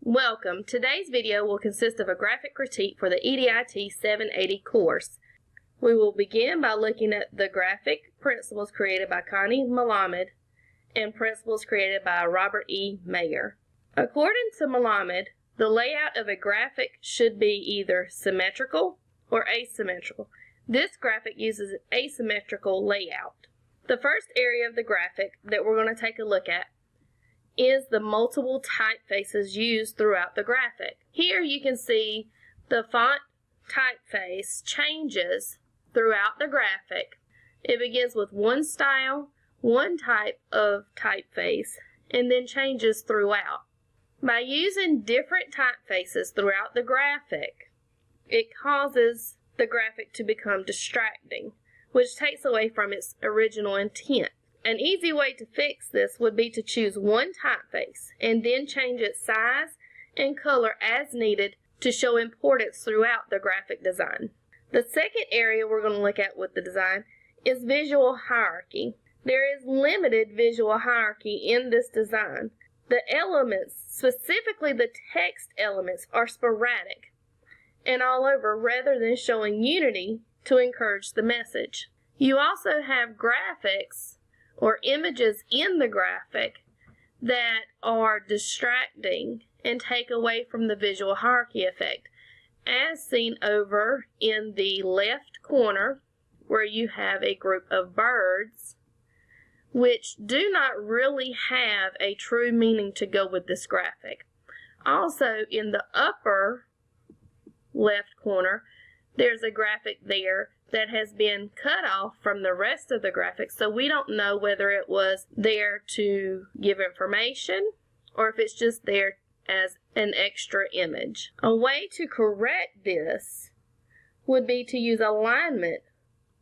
Welcome. Today's video will consist of a graphic critique for the EDIT 780 course. We will begin by looking at the graphic principles created by Connie Melamed and principles created by Robert E. Mayer. According to Melamed, the layout of a graphic should be either symmetrical or asymmetrical. This graphic uses an asymmetrical layout. The first area of the graphic that we're going to take a look at is the multiple typefaces used throughout the graphic. Here you can see the font typeface changes throughout the graphic. It begins with one style, one type of typeface, and then changes throughout. By using different typefaces throughout the graphic, it causes the graphic to become distracting, which takes away from its original intent. An easy way to fix this would be to choose one typeface and then change its size and color as needed to show importance throughout the graphic design. The second area we're going to look at with the design is visual hierarchy. There is limited visual hierarchy in this design. The elements, specifically the text elements, are sporadic and all over rather than showing unity to encourage the message. You also have graphics or images in the graphic that are distracting and take away from the visual hierarchy effect, as seen over in the left corner where you have a group of birds which do not really have a true meaning to go with this graphic. Also in the upper left corner there's a graphic there that has been cut off from the rest of the graphic, so we don't know whether it was there to give information or if it's just there as an extra image. A way to correct this would be to use alignment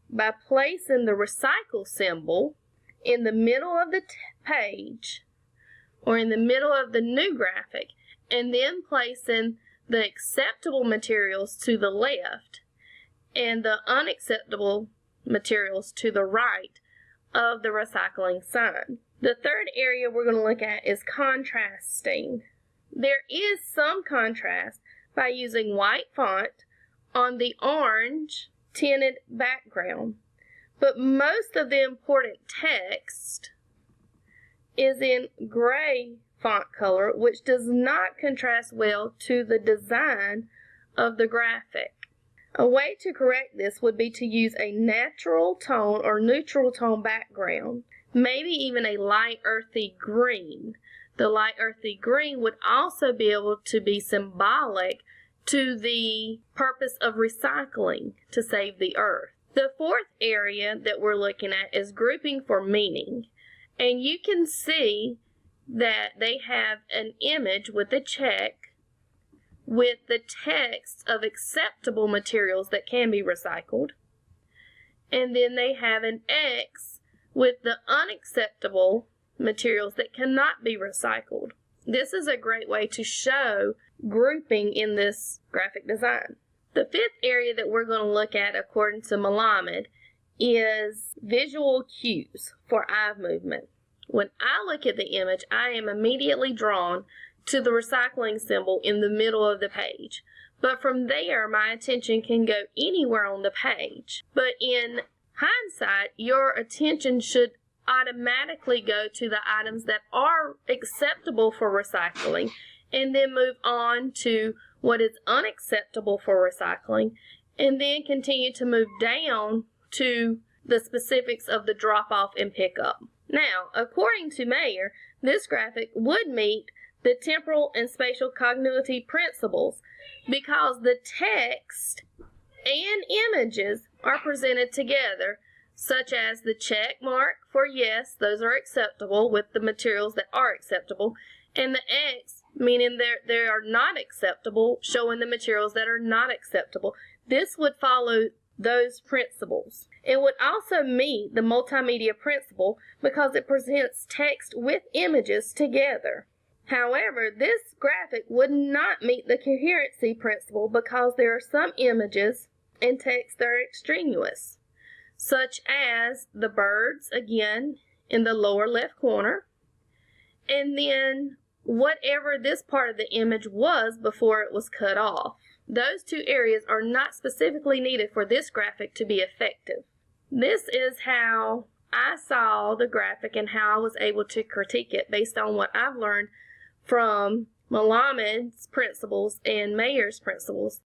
by placing the recycle symbol in the middle of the page or in the middle of the new graphic, and then placing the acceptable materials to the left and the unacceptable materials to the right of the recycling sign. The third area we're going to look at is contrasting. There is some contrast by using white font on the orange tinted background, but most of the important text is in gray font color, which does not contrast well to the design of the graphic. A way to correct this would be to use a natural tone or neutral tone background, maybe even a light earthy green. The light earthy green would also be able to be symbolic to the purpose of recycling to save the earth. The fourth area that we're looking at is grouping for meaning, and you can see that they have an image with a check with the text of acceptable materials that can be recycled, and then they have an X with the unacceptable materials that cannot be recycled. This is a great way to show grouping in this graphic design. The fifth area that we're going to look at according to Melamed is visual cues for eye movement. When I look at the image, I am immediately drawn to the recycling symbol in the middle of the page. But from there, my attention can go anywhere on the page. But in hindsight, your attention should automatically go to the items that are acceptable for recycling and then move on to what is unacceptable for recycling and then continue to move down to the specifics of the drop-off and pickup. Now, according to Mayer, this graphic would meet the temporal and spatial cognitive principles because the text and images are presented together, such as the check mark for yes, those are acceptable with the materials that are acceptable, and the X meaning they are not acceptable, showing the materials that are not acceptable. This would follow those principles. It would also meet the multimedia principle because it presents text with images together. However, this graphic would not meet the coherency principle because there are some images and text that are extraneous, such as the birds, again, in the lower left corner, and then whatever this part of the image was before it was cut off. Those two areas are not specifically needed for this graphic to be effective. This is how I saw the graphic and how I was able to critique it based on what I've learned from Malamud's principles and Mayer's principles.